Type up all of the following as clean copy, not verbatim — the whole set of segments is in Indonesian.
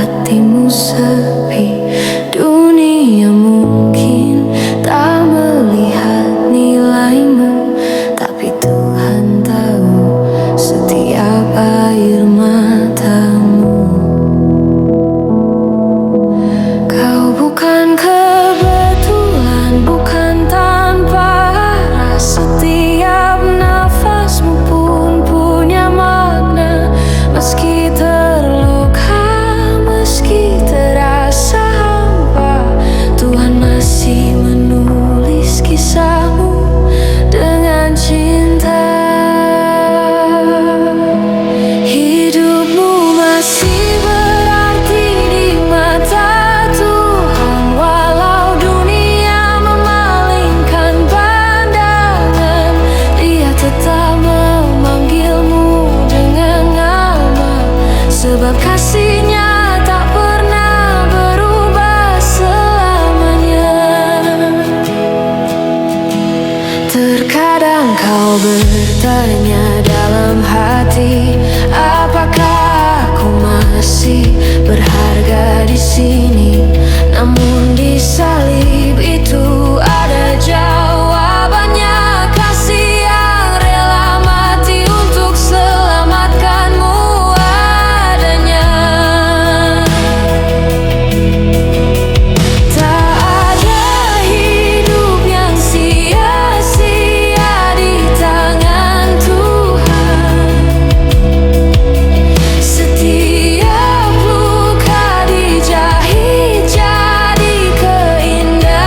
hatimu sepi, dunia mungkin tak melihat nilaimu, tapi Tuhan tahu setiap air matamu. Kau bukan kebetulan, bukan tanpa arah. Setiap nafasmu pun punya makna. Meski terluka, meski terasa hampa, Tuhan masih menulis kisahmu dengan cinta. Hidupmu masih berarti di mata Tuhan, walau dunia memalingkan pandangan. Dia tetap memanggilmu dengan nama, sebab kasihnya tak pernah berubah selamanya. Terkadang kau bertanya dalam hati, apakah aku masih berharga di sini? Namun di salib itu ada jawabannya. Kasih yang rela mati untuk selamatkanmu adanya. Tak ada hidup yang sia-sia di tangan Tuhan. Setiap luka dijahit jadi keindahan.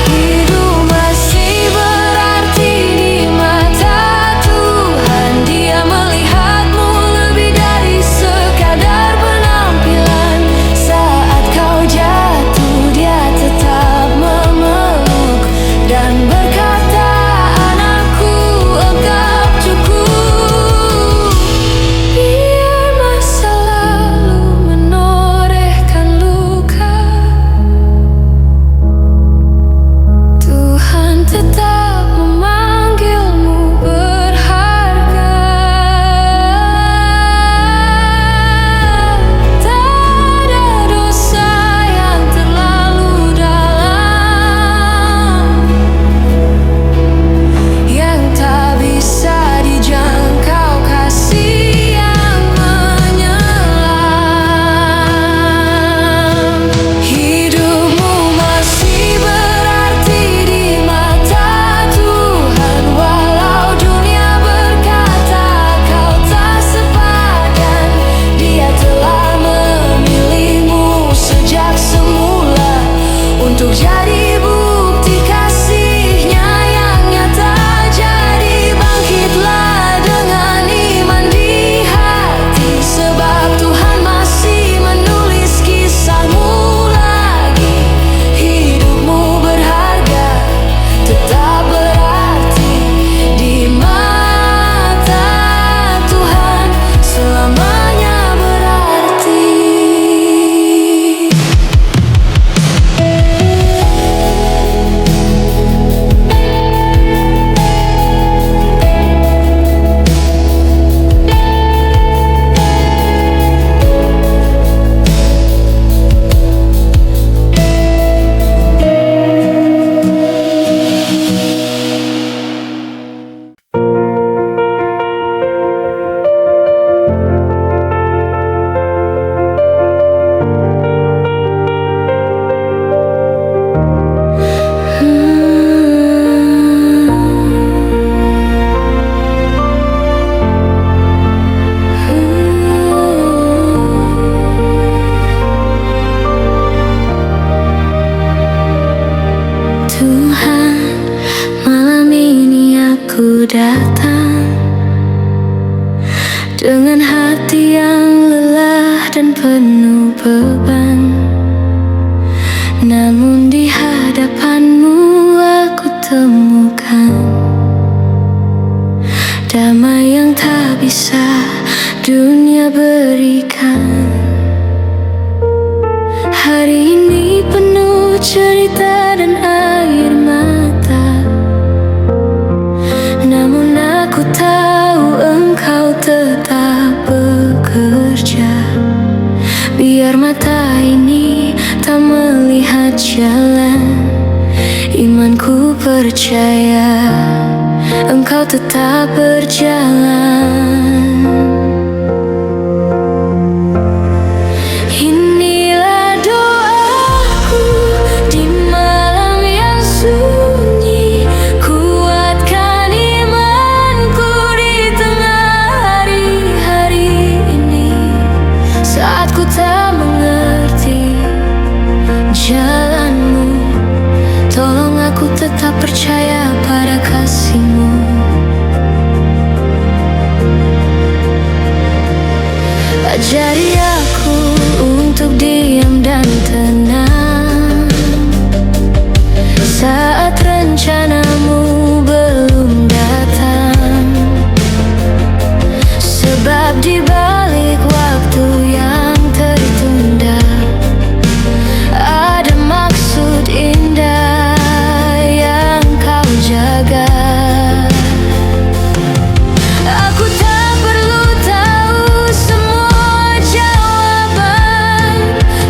Hidup masih berarti di mata Tuhan. Dia melihatmu lebih dari sekadar penampilan. Saat kau jatuh, Dia tetap memeluk dan berkata, anakku, engkau cukup. Biar masa lalu menorehkan luka, Tuhan tetap memanggilmu berharga. Tak ada dosa yang terlalu dalam, yang tak bisa dijangkau kasih yang menyelam. Hidupmu masih berarti di mata Tuhan, walau dunia berkata kau tak sepadan. Dia telah memilihmu sejak semula untuk jadi bukti kasihnya yang nyata. Jadi bangkitlah dengan iman di hati, sebab Tuhan masih menulis kisahmu lagi. Hidupmu berharga, tetap berarti di mata Tuhan, selamanya berarti. Tuhan, malam ini aku datang dengan hati yang lelah dan penuh beban. Namun di hadapanmu aku temukan damai yang tak bisa dunia berikan. Hari ini penuh cerita dan air mata, namun aku tahu Engkau tetap bekerja. Biar mata ini tak melihat jalan, imanku percaya Engkau tetap berjalan. Inilah doaku di malam yang sunyi, kuatkan imanku di tengah hari-hari ini. Saat ku tak mengerti jalanmu, tolong aku tetap percaya pada kasih-Mu. Ajari aku untuk diam dan tenang saat rencanamu belum datang, sebab di balik waktu yang tertunda ada maksud indah yang kau jaga. Aku tak perlu tahu semua jawaban,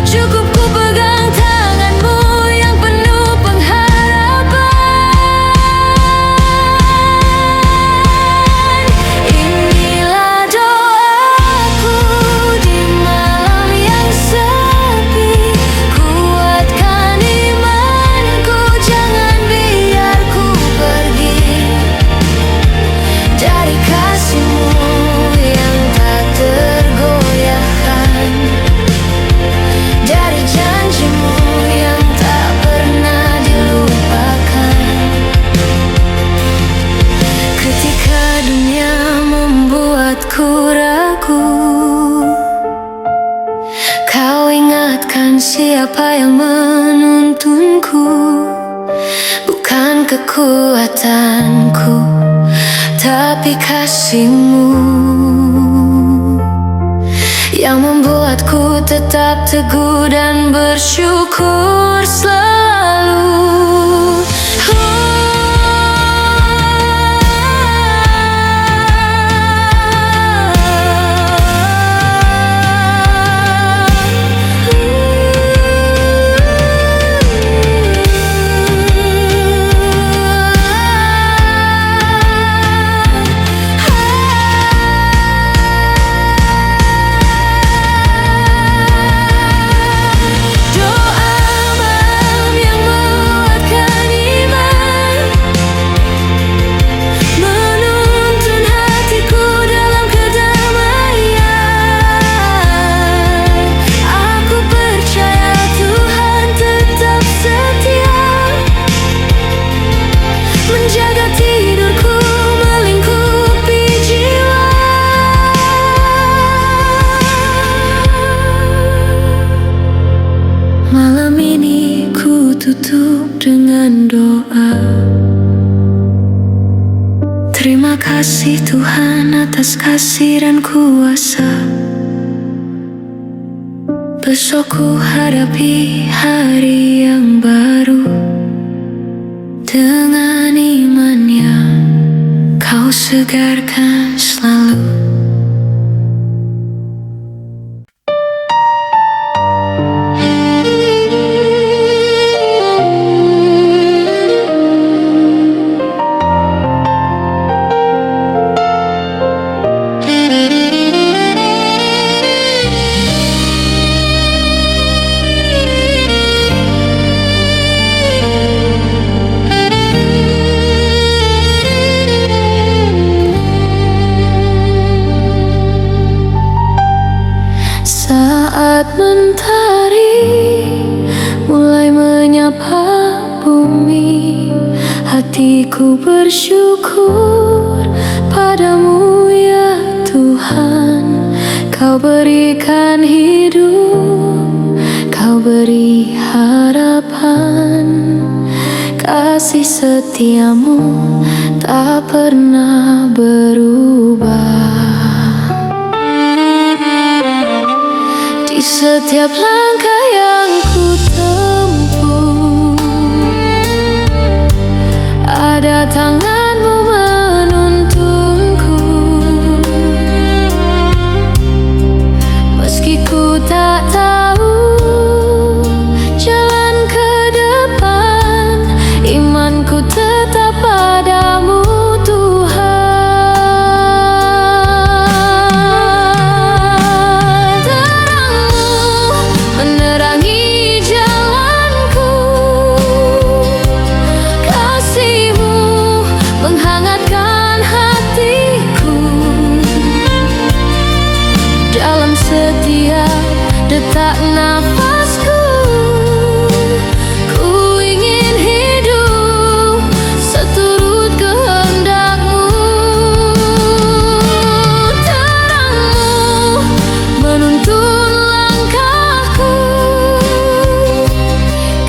cukup ku pegang tangan-Mu yang penuh pengharapan. Inilah doaku di malam yang sepi, kuatkan imanku, jangan biar ku pergi dari kasih-Mu yang tak tergoyahkan, dari janji-Mu yang tak pernah dilupakan. Ketika dunia membuatku ragu, Kau ingatkan siapa yang menuntunku. Bukan kekuatanku, tapi kasih-Mu yang membuatku tetap teguh dan bersyukur selalu. Malam ini ku tutup dengan doa. Terima kasih Tuhan atas kasih dan kuasa. Besok ku hadapi hari yang baru dengan iman yang Kau segarkan selalu. Saat mentari mulai menyapa bumi, hatiku bersyukur padamu ya Tuhan. Kau berikan hidup, Kau beri harapan. Kasih setiamu tak pernah berubah. Di setiap langkah yang ku tempuh, ada tangan-Mu menuntunku. Meski ku tak tahu setiap detak nafasku. Ku ingin hidup seturut kehendakmu. Terangmu menuntun langkahku,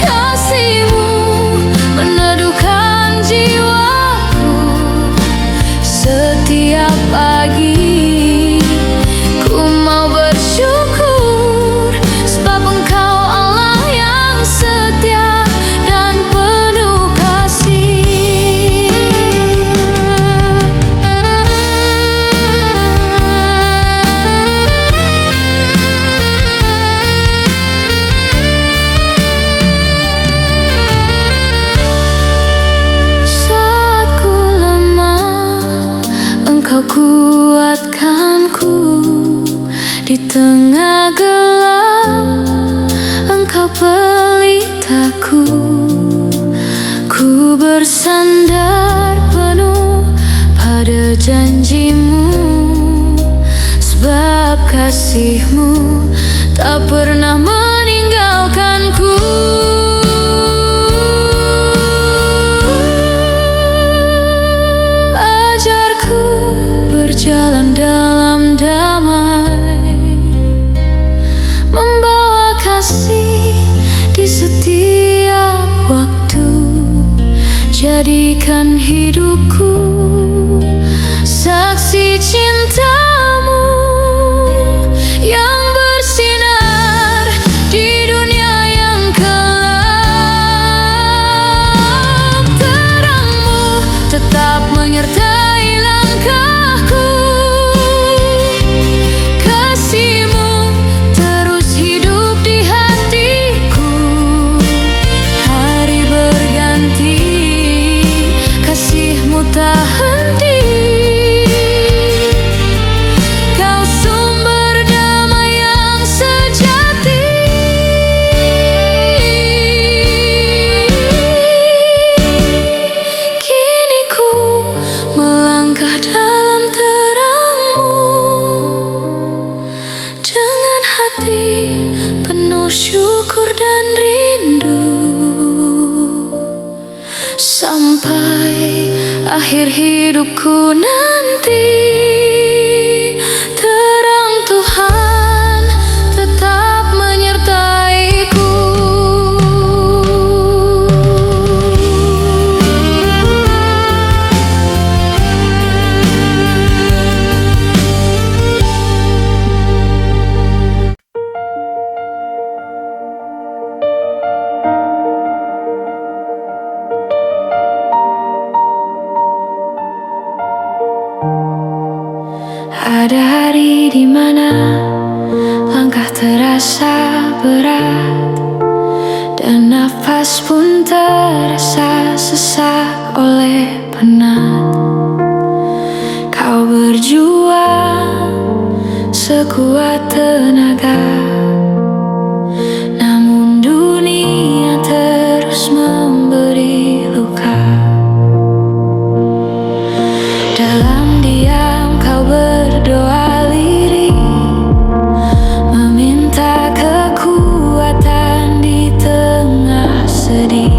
kasihmu meneduhkan jiwaku. Setiap pagi ku mau bersyukur, sebab Engkau Allah yang setia dan penuh kasih. Saat ku lemah, Engkau kuatkanku. Di tengah gelap, Engkau pelitaku. Ku bersandar penuh pada janjimu, sebab kasihmu tak pernah meninggalkanku. Ajarku berjalan dalam damai, membawa kasih di setiap waktu. Jadikan hidupku saksi cintamu yang bersinar di dunia yang gelap. Terangmu tetap menyertai langkahku, kasihmu terus hidup di hatiku. Hari berganti, kasihmu tak henti. Kau sumber damai yang sejati. Kini ku melangkah dalam terangmu, dengan hati penuh syukur dan rindu. Sampai akhir hidupku nanti, terang Tuhan tetap menyertaiku. Ada hari di mana langkah terasa berat, dan nafas pun terasa sesak oleh penat. Kau berjuang sekuat tenaga, namun dunia terus memberi luka. Dalam diam kau berdoa lirik, meminta kekuatan di tengah sedih.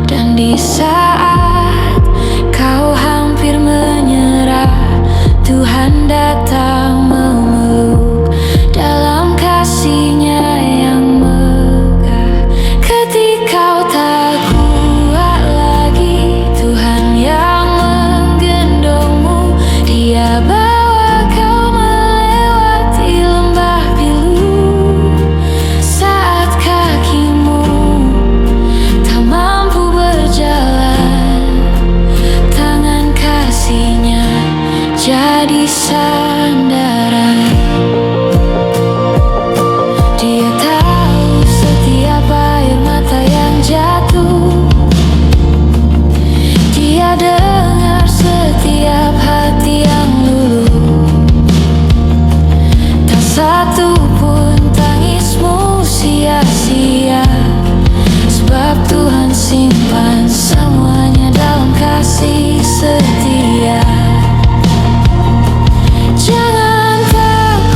Dan di saat kau hampir menyerah, Tuhan datang memeluk dalam kasih-Nya yang megah. Ketika kau tak kuat lagi, Tuhan yang menggendongmu. Dia bawa kau melewati lembah pilu. Saat kakimu tak mampu berjalan, tangan kasih-Nya jadi sandaran. Dia tahu setiap air mata yang jatuh, Dia dengar setiap hati yang luluh. Tak satu pun tangismu sia-sia, sebab Tuhan simpan semuanya dalam kasih setia. Jangan takut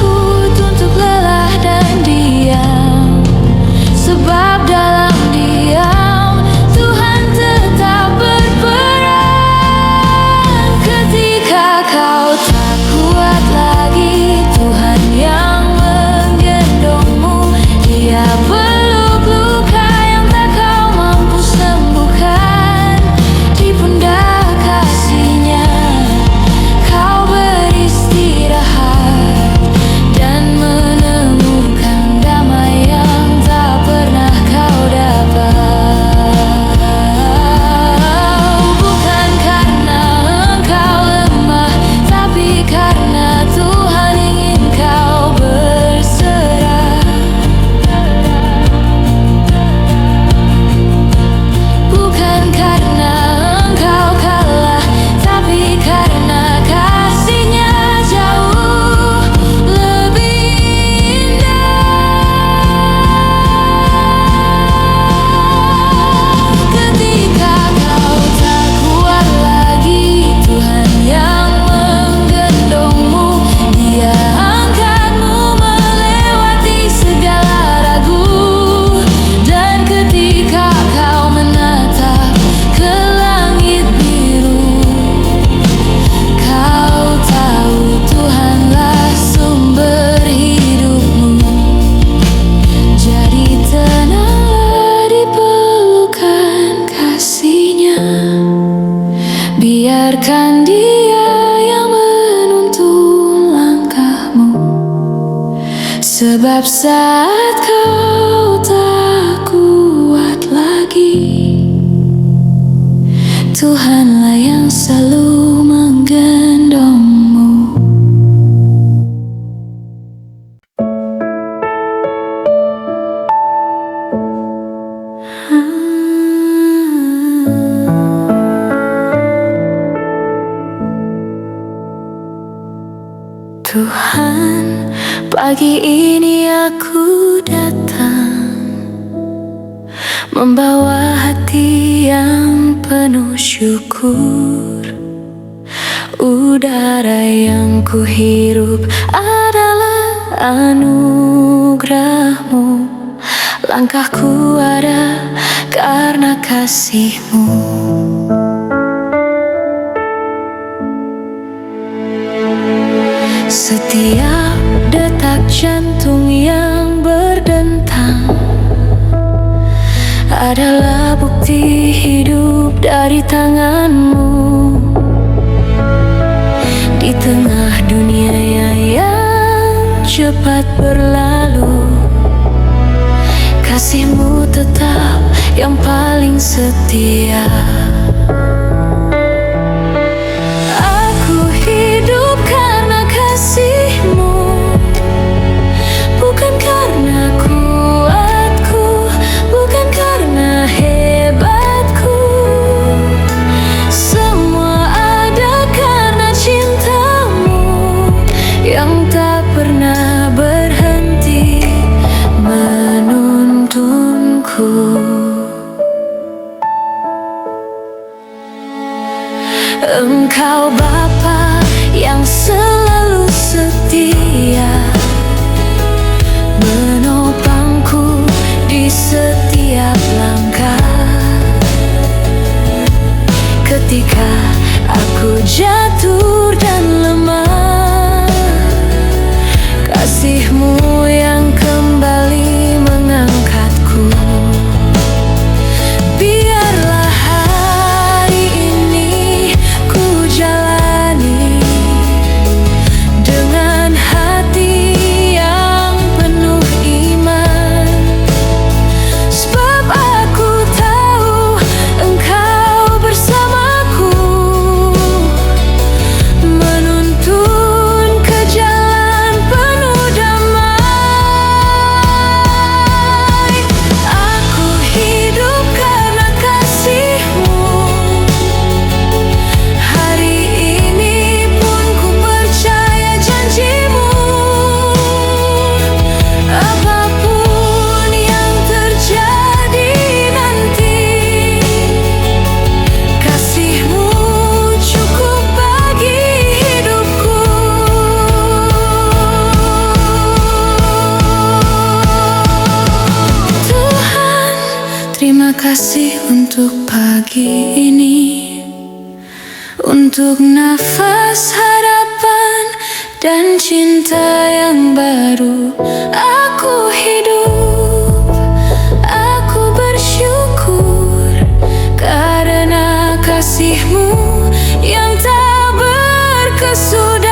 Sebab saat kau tak kuat lagi, Tuhanlah yang selalu menggendongmu. Tuhan, pagi ini aku datang membawa hati yang penuh syukur. Udara yang kuhirup adalah anugerah-Mu. Langkahku ada karena kasih-Mu. Setiap detak jantung yang berdentang adalah bukti hidup dari tangan-Mu. Di tengah dunia yang cepat berlalu, kasih-Mu tetap yang paling setia. Engkau Bapa yang selalu setia, menopangku di setiap langkah. Ketika aku jatuh dan lemah, kasih-Mu yang kembali mengangkatku. Terima kasih untuk pagi ini, untuk nafas harapan dan cinta yang baru. Aku hidup, aku bersyukur karena kasih-Mu yang tak berkesudahan.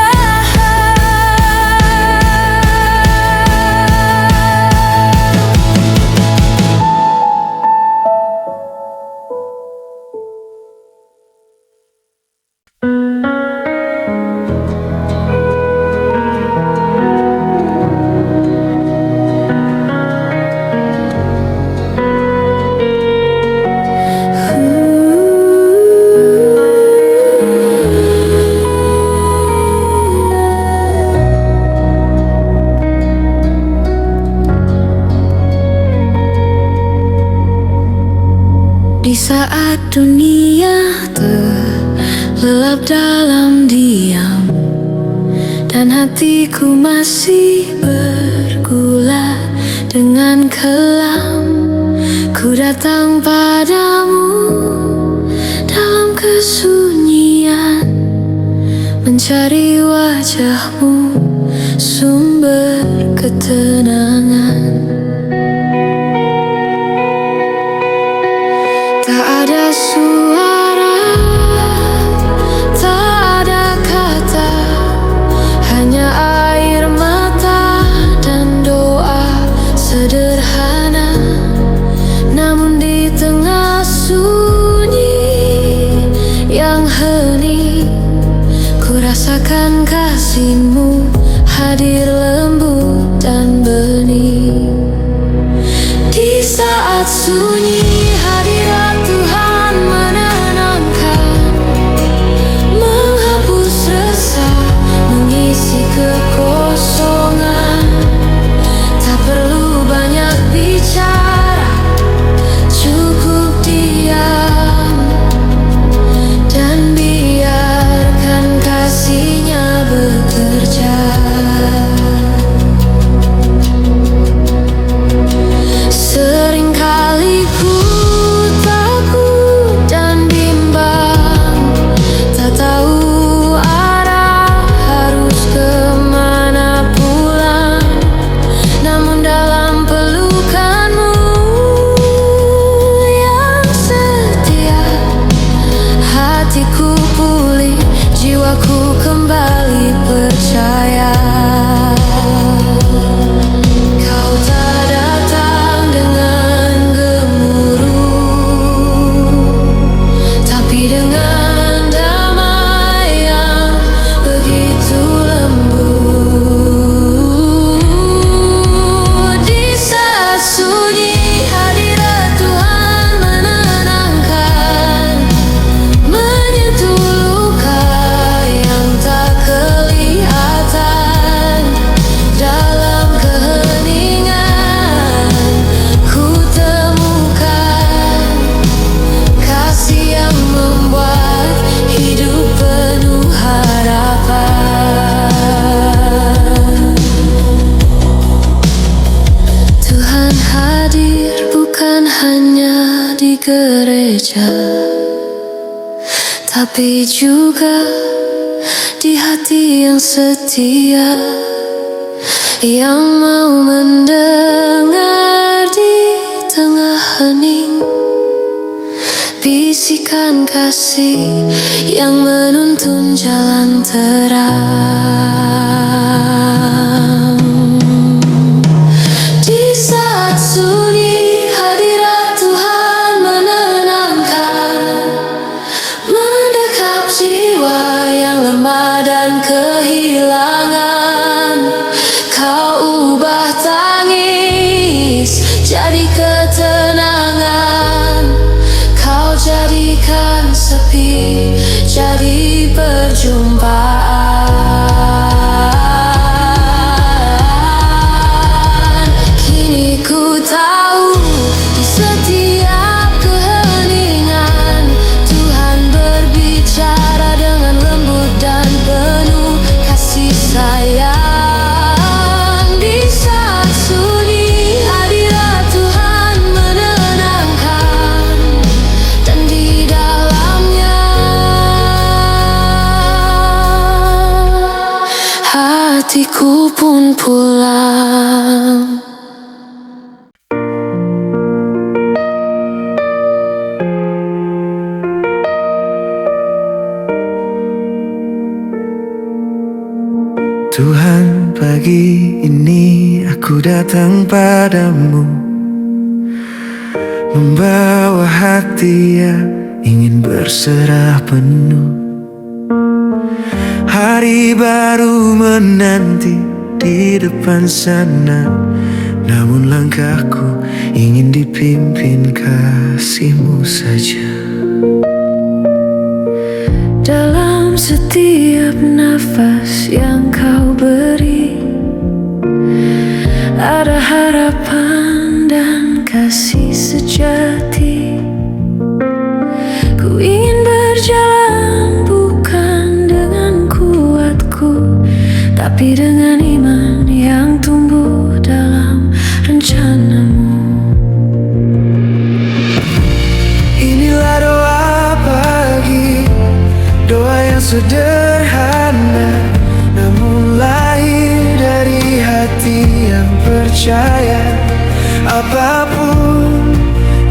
Di saat dunia terlelap dalam diam dan hatiku masih bergula dengan kelam, ku datang padamu dalam kesunyian, mencari wajah-Mu, sumber ketenangan. Tak ada suara, tak ada kata, hanya air mata dan doa. sunyi hadirat Tuhan menenangkan, menghapus resah, mengisi kekosongan. Tak perlu banyak bicara, cukup diam dan biarkan kasih-Nya bekerja. Seringkali ku takut dan bimbang, tak tahu arah harus kemana pulang. Namun dalam pelukan-Mu yang setia, hatiku pulih, jiwaku kembali percaya. Kau tak datang dengan gemuruh, tapi dengan damai yang begitu lembut. Di saat sunyi hadirat Tuhan menenangkan, menyentuh luka yang tak kelihatan. Dalam keheningan ku temukan kasih yang membuat hidup penuh harapan. Tuhan hadir bukan hanya di gereja, tapi juga di hati yang setia, yang mau mendengar di tengah hening bisikan kasih yang menuntun jalan terang. Di saat sunyi hadirat Tuhan menenangkan, mendekap jiwa yang lemah dan kehilangan. Kau ubah tangis jadi ketenangan, Kau jadikan sepi jadi perjumpaan. Kini ku tahu di setiap keheningan Tuhan berbicara dengan lembut dan penuh kasih sayang. Di saat sunyi hadirat Tuhan menenangkan, dan di dalamnya hatiku pun pulang. Tuhan, pagi ini aku datang padamu, membawa hati yang ingin berserah penuh. Hari baru menanti di depan sana, namun langkahku ingin dipimpin kasih-Mu saja. Dalam setiap nafas yang Kau beri, ada harapan dan kasih sejati. Ku ingin berjalan bukan dengan kuatku, tapi dengan iman yang tumbuh dalam rencana-Mu. Inilah doa pagi, doa yang sederhana, namun lahir dari hati yang percaya. Apapun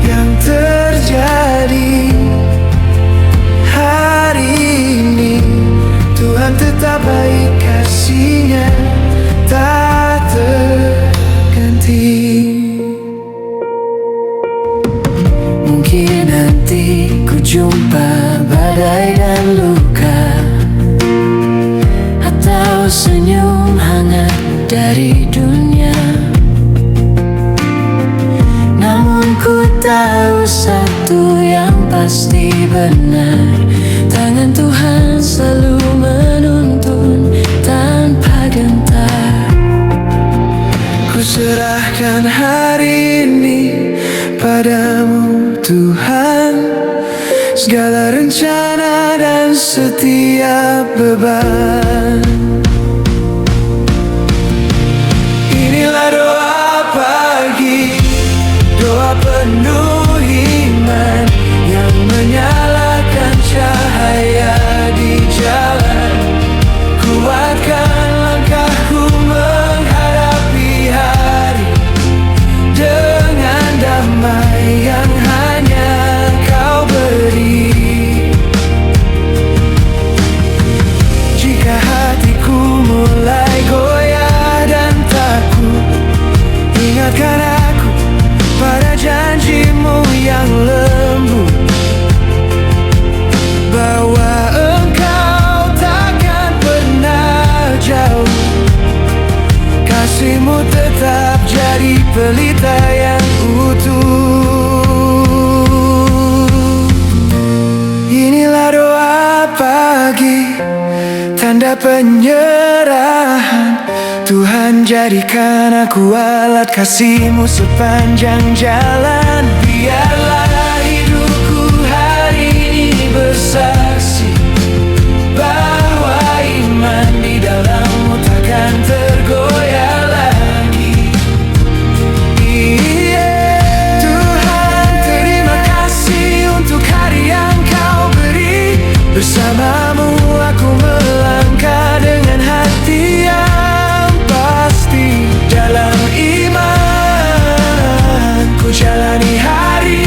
yang terjadi hari ini, Tuhan tetap baik, kasih-Nya tak terganti. Mungkin nanti ku jumpa badai dan luka, atau senyum hangat dari dunia. Namun ku tahu sesuatu yang pasti benar. Tangan Tuhan selalu menuntun tanpa gentar. Ku serahkan hari ini padamu Tuhan, segala rencana dan setiap beban. Inilah doa pagi, doa penuh iman yang menyalakan cahaya di jalan. Kuatkan langkahku menghadapi hari dengan damai yang hanya Kau beri. Jika hatiku mulai goyah dan takut, ingatkan aku pada janji-Mu yang lembut, bahwa Engkau takkan pernah jauh. Kasih-Mu tetap jadi pelita yang utuh. Inilah doa pagi, tanda penyerahan. Tuhan, jadikan aku alat kasih-Mu sepanjang jalan. Biarlah hidupku hari ini bersaksi bahwa iman di dalam-Mu takkan tergoyah lagi. Tuhan, terima kasih untuk hari yang Kau beri. Bersama-Mu aku melangkah dengan hati yang pasti. Dalam iman ku jalani hari,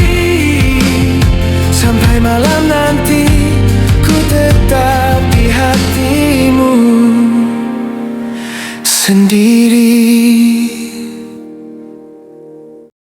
sampai malam nanti ku tetap di hati-Mu sendiri.